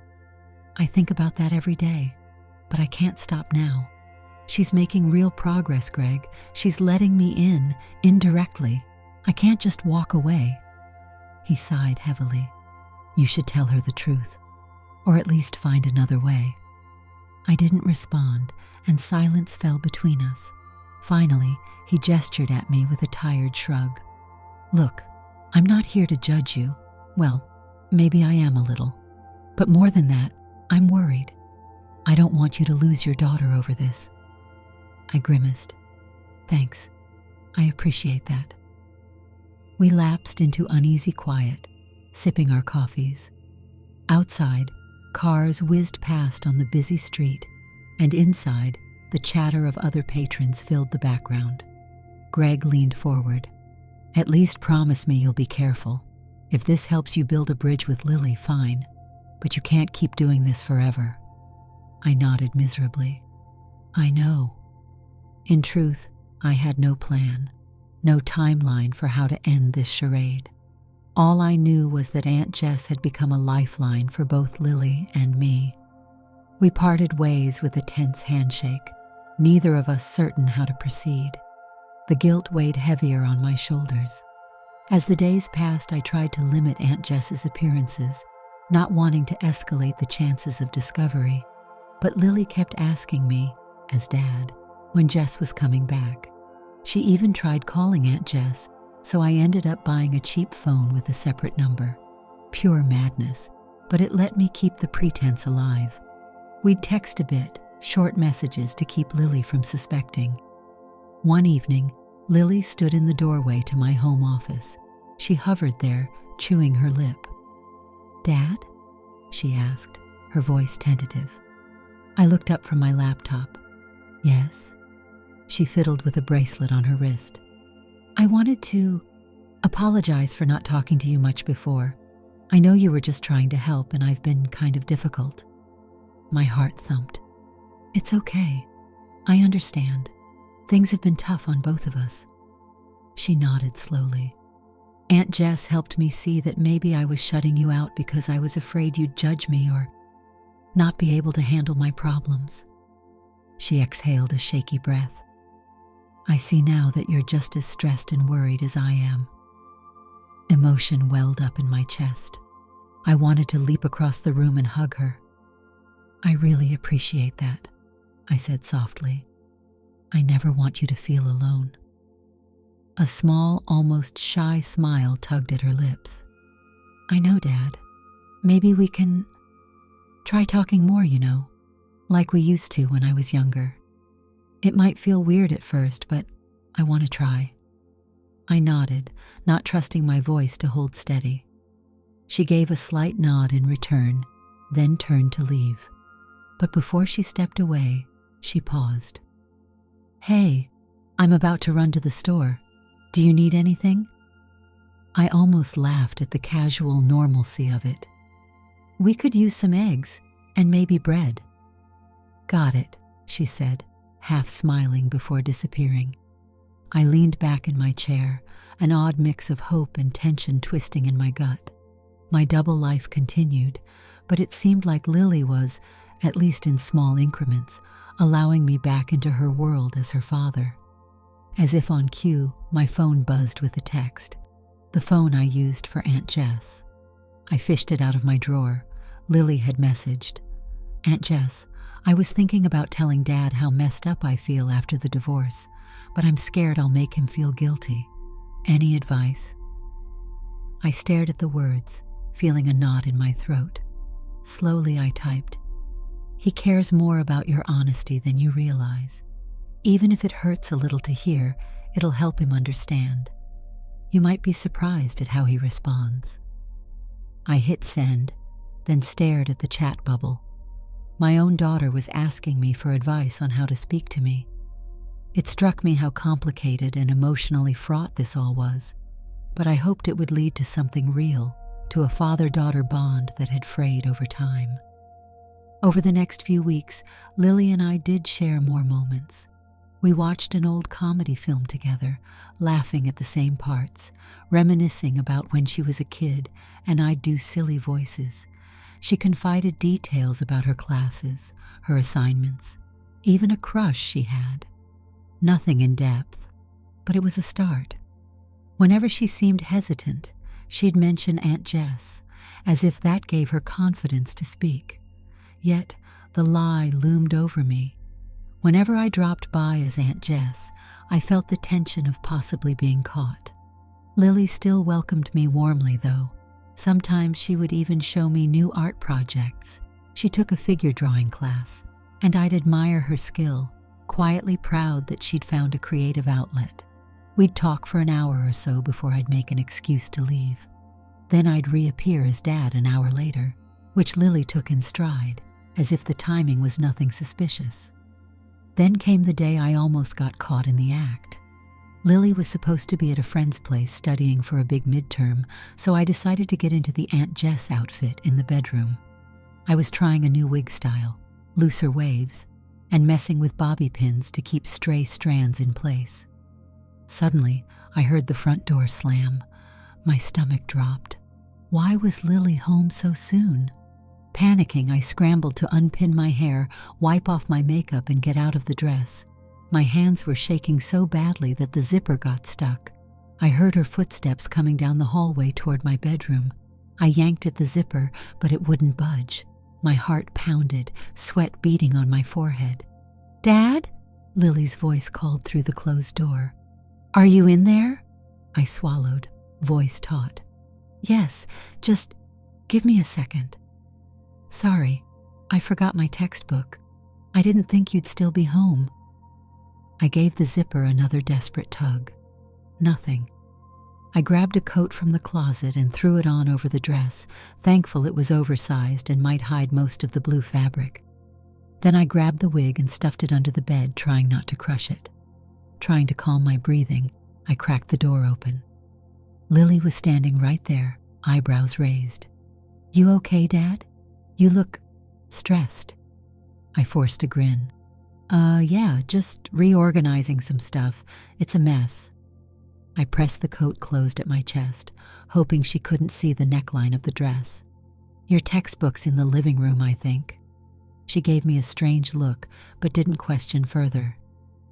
"I think about that every day, but I can't stop now. She's making real progress, Greg. She's letting me in, indirectly. I can't just walk away." He sighed heavily. "You should tell her the truth, or at least find another way." I didn't respond, and silence fell between us. Finally, he gestured at me with a tired shrug. "Look, I'm not here to judge you. Well, maybe I am a little. But more than that, I'm worried. I don't want you to lose your daughter over this." I grimaced. "Thanks. I appreciate that." We lapsed into uneasy quiet, sipping our coffees. Outside, cars whizzed past on the busy street, and inside, the chatter of other patrons filled the background. Greg leaned forward. "At least promise me you'll be careful. If this helps you build a bridge with Lily, fine. But you can't keep doing this forever." I nodded miserably. I know. In truth, I had no plan. no timeline for how to end this charade. All I knew was that Aunt Jess had become a lifeline for both Lily and me. We parted ways with a tense handshake, neither of us certain how to proceed. The guilt weighed heavier on my shoulders. As the days passed, I tried to limit Aunt Jess's appearances, not wanting to escalate the chances of discovery. But Lily kept asking me, as Dad, when Jess was coming back. She even tried calling Aunt Jess, so I ended up buying a cheap phone with a separate number. Pure madness, but it let me keep the pretense alive. We'd text a bit, short messages to keep Lily from suspecting. One evening, Lily stood in the doorway to my home office. She hovered there, chewing her lip. "Dad?" she asked, her voice tentative. I looked up from my laptop. "Yes?" She fiddled with a bracelet on her wrist. "I wanted to apologize for not talking to you much before. I know you were just trying to help, and I've been kind of difficult." My heart thumped. "It's okay. I understand. Things have been tough on both of us." She nodded slowly. "Aunt Jess helped me see that maybe I was shutting you out because I was afraid you'd judge me or not be able to handle my problems." She exhaled a shaky breath. "I see now that you're just as stressed and worried as I am." Emotion welled up in my chest. I wanted to leap across the room and hug her. "I really appreciate that," I said softly. "I never want you to feel alone." A small, almost shy smile tugged at her lips. "I know, Dad. Maybe we can try talking more, like we used to when I was younger. It might feel weird at first, but I want to try." I nodded, not trusting my voice to hold steady. She gave a slight nod in return, then turned to leave. But before she stepped away, she paused. "Hey, I'm about to run to the store. Do you need anything?" I almost laughed at the casual normalcy of it. "We could use some eggs and maybe bread." "Got it," she said, half smiling before disappearing. I leaned back in my chair, an odd mix of hope and tension twisting in my gut. My double life continued, but it seemed like Lily was, at least in small increments, allowing me back into her world as her father. As if on cue, my phone buzzed with a text. The phone I used for Aunt Jess. I fished it out of my drawer. Lily had messaged, "Aunt Jess, I was thinking about telling Dad how messed up I feel after the divorce, but I'm scared I'll make him feel guilty. Any advice?" I stared at the words, feeling a knot in my throat. Slowly I typed, "He cares more about your honesty than you realize. Even if it hurts a little to hear, it'll help him understand. You might be surprised at how he responds." I hit send, then stared at the chat bubble. My own daughter was asking me for advice on how to speak to me. It struck me how complicated and emotionally fraught this all was, but I hoped it would lead to something real, to a father-daughter bond that had frayed over time. Over the next few weeks, Lily and I did share more moments. We watched an old comedy film together, laughing at the same parts, reminiscing about when she was a kid and I'd do silly voices. She confided details about her classes, her assignments, even a crush she had. Nothing in depth, but it was a start. Whenever she seemed hesitant, she'd mention Aunt Jess, as if that gave her confidence to speak. Yet the lie loomed over me. Whenever I dropped by as Aunt Jess, I felt the tension of possibly being caught. Lily still welcomed me warmly, though. Sometimes she would even show me new art projects. She took a figure drawing class, and I'd admire her skill, quietly proud that she'd found a creative outlet. We'd talk for an hour or so before I'd make an excuse to leave. Then I'd reappear as Dad an hour later, which Lily took in stride, as if the timing was nothing suspicious. Then came the day I almost got caught in the act. Lily was supposed to be at a friend's place studying for a big midterm, so I decided to get into the Aunt Jess outfit in the bedroom. I was trying a new wig style, looser waves, and messing with bobby pins to keep stray strands in place. Suddenly, I heard the front door slam. My stomach dropped. Why was Lily home so soon? Panicking, I scrambled to unpin my hair, wipe off my makeup, and get out of the dress. My hands were shaking so badly that the zipper got stuck. I heard her footsteps coming down the hallway toward my bedroom. I yanked at the zipper, but it wouldn't budge. My heart pounded, sweat beating on my forehead. "Dad?" Lily's voice called through the closed door. "Are you in there?" I swallowed, voice taut. "Yes, just give me a second." "Sorry, I forgot my textbook. I didn't think you'd still be home." I gave the zipper another desperate tug. Nothing. I grabbed a coat from the closet and threw it on over the dress, thankful it was oversized and might hide most of the blue fabric. Then I grabbed the wig and stuffed it under the bed, trying not to crush it. Trying to calm my breathing, I cracked the door open. Lily was standing right there, eyebrows raised. "You okay, Dad? You look stressed." I forced a grin. Yeah, just reorganizing some stuff. It's a mess." I pressed the coat closed at my chest, hoping she couldn't see the neckline of the dress. "Your textbook's in the living room, I think." She gave me a strange look, but didn't question further.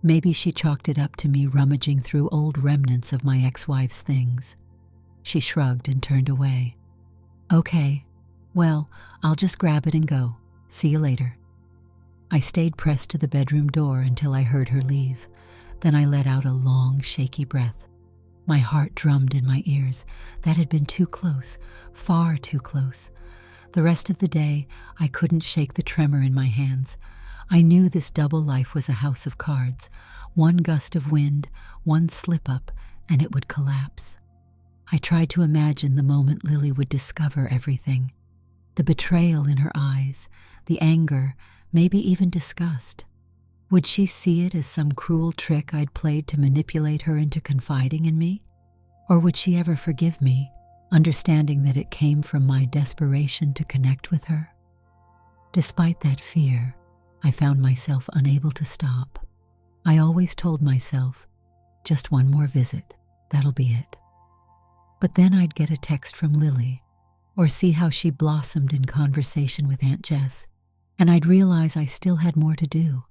Maybe she chalked it up to me rummaging through old remnants of my ex-wife's things. She shrugged and turned away. "Okay, well, I'll just grab it and go. See you later." I stayed pressed to the bedroom door until I heard her leave. Then I let out a long, shaky breath. My heart drummed in my ears. That had been too close, far too close. The rest of the day, I couldn't shake the tremor in my hands. I knew this double life was a house of cards. One gust of wind, one slip-up, and it would collapse. I tried to imagine the moment Lily would discover everything. The betrayal in her eyes, the anger, maybe even disgust. Would she see it as some cruel trick I'd played to manipulate her into confiding in me? Or would she ever forgive me, understanding that it came from my desperation to connect with her? Despite that fear, I found myself unable to stop. I always told myself, just one more visit, that'll be it. But then I'd get a text from Lily, or see how she blossomed in conversation with Aunt Jess, and I'd realize I still had more to do.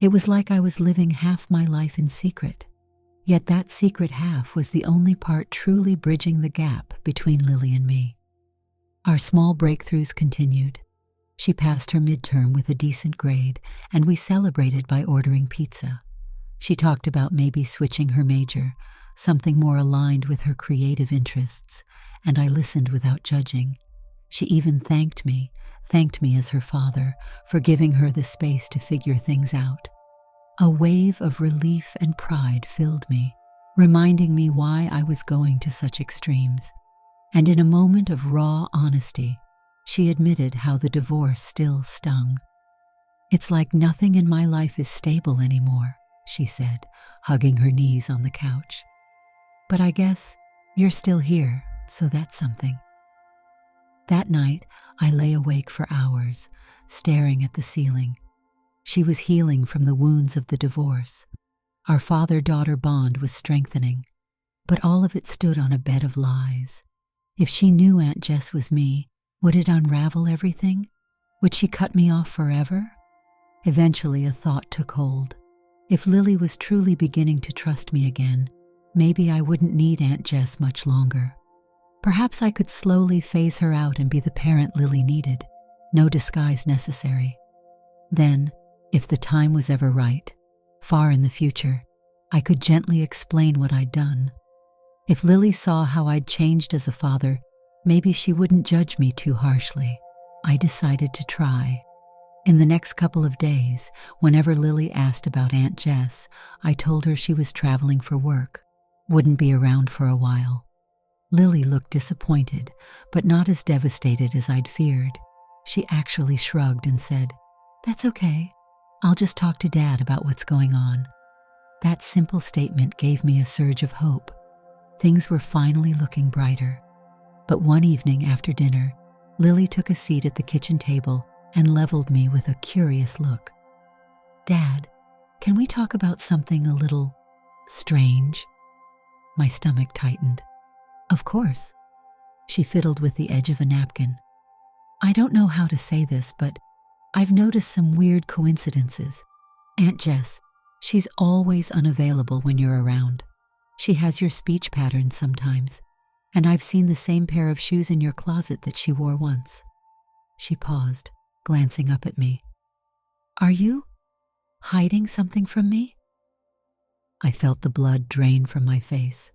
It was like I was living half my life in secret, yet that secret half was the only part truly bridging the gap between Lily and me. Our small breakthroughs continued. She passed her midterm with a decent grade, and we celebrated by ordering pizza. She talked about maybe switching her major, something more aligned with her creative interests, and I listened without judging. She even thanked me as her father, for giving her the space to figure things out. A wave of relief and pride filled me, reminding me why I was going to such extremes. And in a moment of raw honesty, she admitted how the divorce still stung. "It's like nothing in my life is stable anymore," she said, hugging her knees on the couch. "But I guess you're still here, so that's something." That night, I lay awake for hours, staring at the ceiling. She was healing from the wounds of the divorce. Our father-daughter bond was strengthening, but all of it stood on a bed of lies. If she knew Aunt Jess was me, would it unravel everything? Would she cut me off forever? Eventually, a thought took hold. If Lily was truly beginning to trust me again, maybe I wouldn't need Aunt Jess much longer. Perhaps I could slowly phase her out and be the parent Lily needed, no disguise necessary. Then, if the time was ever right, far in the future, I could gently explain what I'd done. If Lily saw how I'd changed as a father, maybe she wouldn't judge me too harshly. I decided to try. In the next couple of days, whenever Lily asked about Aunt Jess, I told her she was traveling for work, wouldn't be around for a while. Lily looked disappointed, but not as devastated as I'd feared. She actually shrugged and said, "That's okay. I'll just talk to Dad about what's going on." That simple statement gave me a surge of hope. Things were finally looking brighter. But one evening after dinner, Lily took a seat at the kitchen table and leveled me with a curious look. "Dad, can we talk about something a little strange?" My stomach tightened. Of course. She fiddled with the edge of a napkin. I don't know how to say this, but I've noticed some weird coincidences. Aunt Jess, she's always unavailable when you're around. She has your speech patterns sometimes, and I've seen the same pair of shoes in your closet that she wore once. She paused, glancing up at me. Are you hiding something from me? I felt the blood drain from my face.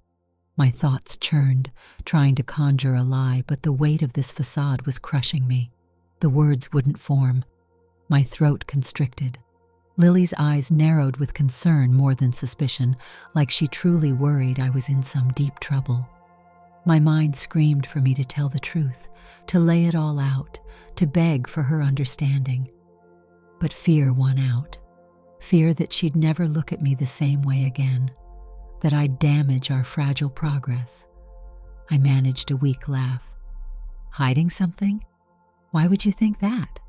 My thoughts churned, trying to conjure a lie, but the weight of this facade was crushing me. The words wouldn't form. My throat constricted. Lily's eyes narrowed with concern more than suspicion, like she truly worried I was in some deep trouble. My mind screamed for me to tell the truth, to lay it all out, to beg for her understanding. But fear won out. Fear that she'd never look at me the same way again, that I'd damage our fragile progress. I managed a weak laugh. Hiding something? Why would you think that?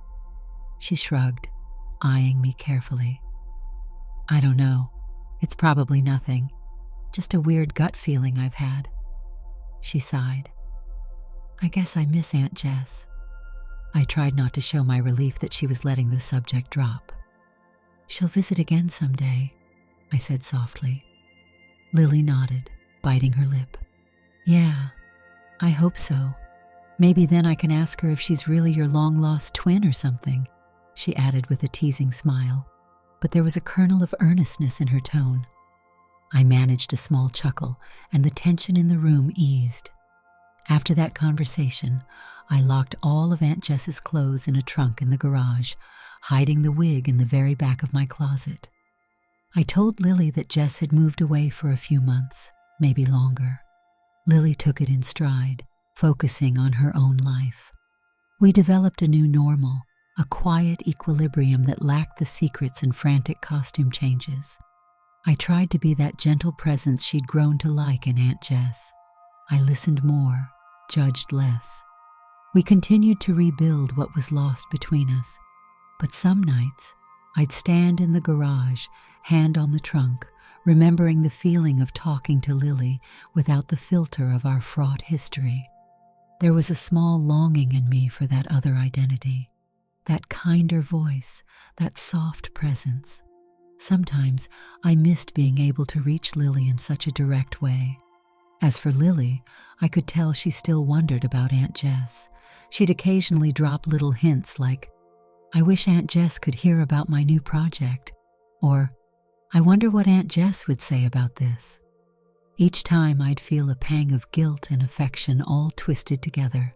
She shrugged, eyeing me carefully. I don't know. It's probably nothing. Just a weird gut feeling I've had. She sighed. I guess I miss Aunt Jess. I tried not to show my relief that she was letting the subject drop. She'll visit again someday, I said softly. Lily nodded, biting her lip. Yeah, I hope so. Maybe then I can ask her if she's really your long-lost twin or something, she added with a teasing smile, but there was a kernel of earnestness in her tone. I managed a small chuckle, and the tension in the room eased. After that conversation, I locked all of Aunt Jess's clothes in a trunk in the garage, hiding the wig in the very back of my closet. I told Lily that Jess had moved away for a few months, maybe longer. Lily took it in stride, focusing on her own life. We developed a new normal, a quiet equilibrium that lacked the secrets and frantic costume changes. I tried to be that gentle presence she'd grown to like in Aunt Jess. I listened more, judged less. We continued to rebuild what was lost between us. But some nights, I'd stand in the garage, hand on the trunk, remembering the feeling of talking to Lily without the filter of our fraught history. There was a small longing in me for that other identity, that kinder voice, that soft presence. Sometimes I missed being able to reach Lily in such a direct way. As for Lily, I could tell she still wondered about Aunt Jess. She'd occasionally drop little hints like, I wish Aunt Jess could hear about my new project, or I wonder what Aunt Jess would say about this. Each time I'd feel a pang of guilt and affection all twisted together.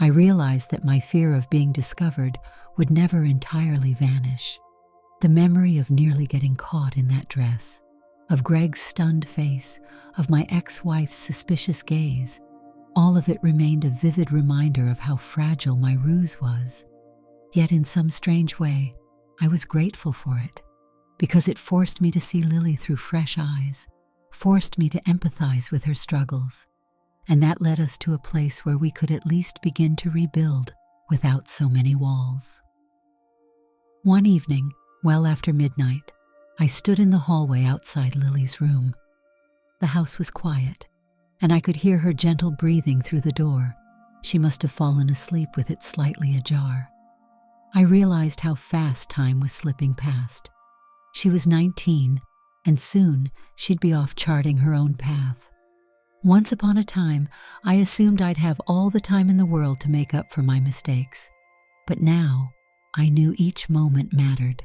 I realized that my fear of being discovered would never entirely vanish. The memory of nearly getting caught in that dress, of Greg's stunned face, of my ex-wife's suspicious gaze, all of it remained a vivid reminder of how fragile my ruse was. Yet in some strange way, I was grateful for it, because it forced me to see Lily through fresh eyes, forced me to empathize with her struggles, and that led us to a place where we could at least begin to rebuild without so many walls. One evening, well after midnight, I stood in the hallway outside Lily's room. The house was quiet, and I could hear her gentle breathing through the door. She must have fallen asleep with it slightly ajar. I realized how fast time was slipping past. She was 19, and soon she'd be off charting her own path. Once upon a time, I assumed I'd have all the time in the world to make up for my mistakes. But now, I knew each moment mattered.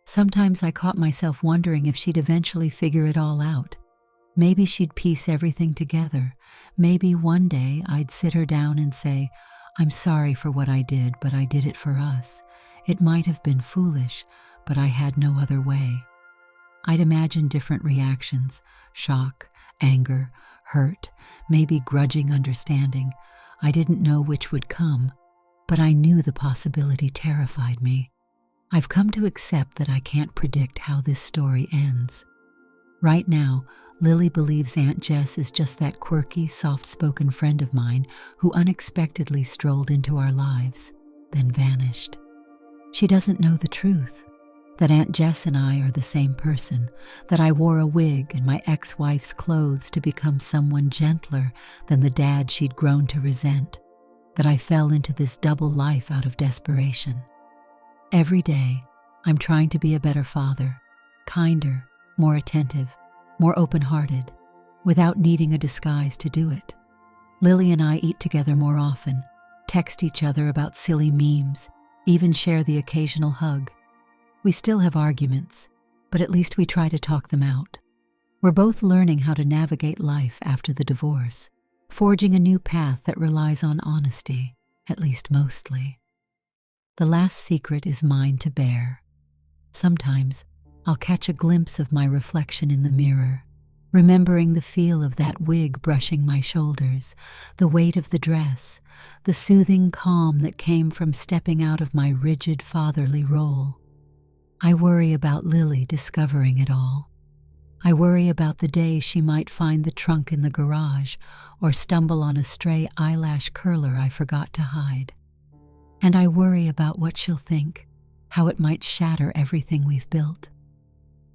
Sometimes I caught myself wondering if she'd eventually figure it all out. Maybe she'd piece everything together. Maybe one day I'd sit her down and say, I'm sorry for what I did, but I did it for us. It might have been foolish, but I had no other way. I'd imagine different reactions: shock, anger, hurt, maybe grudging understanding. I didn't know which would come, but I knew the possibility terrified me. I've come to accept that I can't predict how this story ends. Right now, Lily believes Aunt Jess is just that quirky, soft-spoken friend of mine who unexpectedly strolled into our lives, then vanished. She doesn't know the truth, that Aunt Jess and I are the same person, that I wore a wig and my ex-wife's clothes to become someone gentler than the dad she'd grown to resent, that I fell into this double life out of desperation. Every day, I'm trying to be a better father, kinder, more attentive, more open-hearted, without needing a disguise to do it. Lily and I eat together more often, text each other about silly memes, even share the occasional hug. We still have arguments, but at least we try to talk them out. We're both learning how to navigate life after the divorce, forging a new path that relies on honesty, at least mostly. The last secret is mine to bear. Sometimes I'll catch a glimpse of my reflection in the mirror, remembering the feel of that wig brushing my shoulders, the weight of the dress, the soothing calm that came from stepping out of my rigid fatherly role. I worry about Lily discovering it all. I worry about the day she might find the trunk in the garage or stumble on a stray eyelash curler I forgot to hide. And I worry about what she'll think, how it might shatter everything we've built.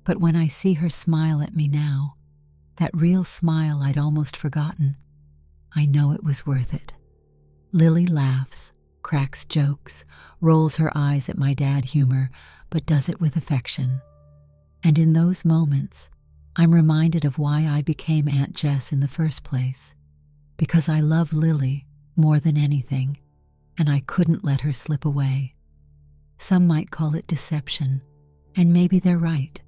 But when I see her smile at me now, that real smile I'd almost forgotten, I know it was worth it. Lily laughs, cracks jokes, rolls her eyes at my dad humor, but does it with affection. And in those moments, I'm reminded of why I became Aunt Jess in the first place. Because I love Lily more than anything, and I couldn't let her slip away. Some might call it deception, and maybe they're right.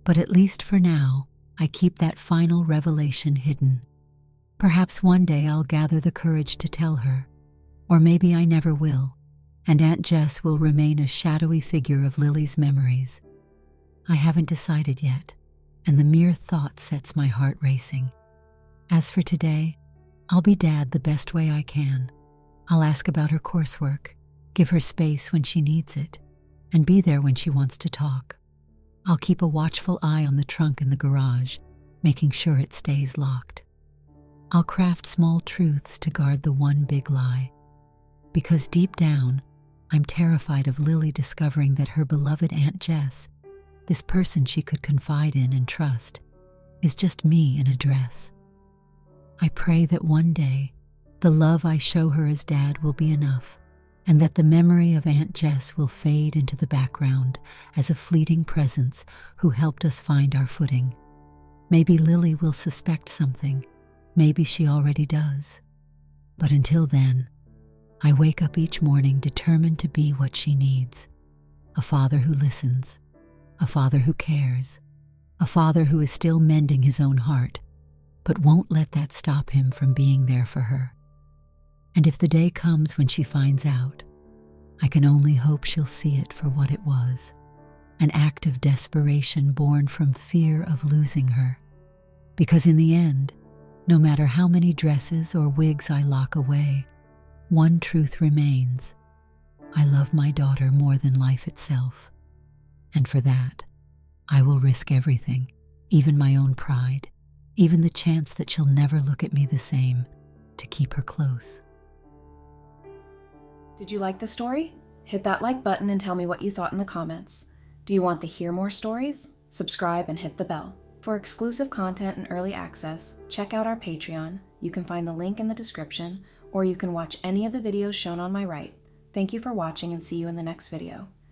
But at least for now, I keep that final revelation hidden. Perhaps one day I'll gather the courage to tell her, or maybe I never will, and Aunt Jess will remain a shadowy figure of Lily's memories. I haven't decided yet, and the mere thought sets my heart racing. As for today, I'll be Dad the best way I can. I'll ask about her coursework, give her space when she needs it, and be there when she wants to talk. I'll keep a watchful eye on the trunk in the garage, making sure it stays locked. I'll craft small truths to guard the one big lie. Because deep down, I'm terrified of Lily discovering that her beloved Aunt Jess, this person she could confide in and trust, is just me in a dress. I pray that one day, the love I show her as Dad will be enough, and that the memory of Aunt Jess will fade into the background as a fleeting presence who helped us find our footing. Maybe Lily will suspect something. Maybe she already does. But until then, I wake up each morning determined to be what she needs. A father who listens, a father who cares, a father who is still mending his own heart, but won't let that stop him from being there for her. And if the day comes when she finds out, I can only hope she'll see it for what it was, an act of desperation born from fear of losing her. Because in the end, no matter how many dresses or wigs I lock away, one truth remains. I love my daughter more than life itself. And for that, I will risk everything, even my own pride, even the chance that she'll never look at me the same, to keep her close. Did you like the story? Hit that like button and tell me what you thought in the comments. Do you want to hear more stories? Subscribe and hit the bell. For exclusive content and early access, check out our Patreon. You can find the link in the description, or you can watch any of the videos shown on my right. Thank you for watching and see you in the next video.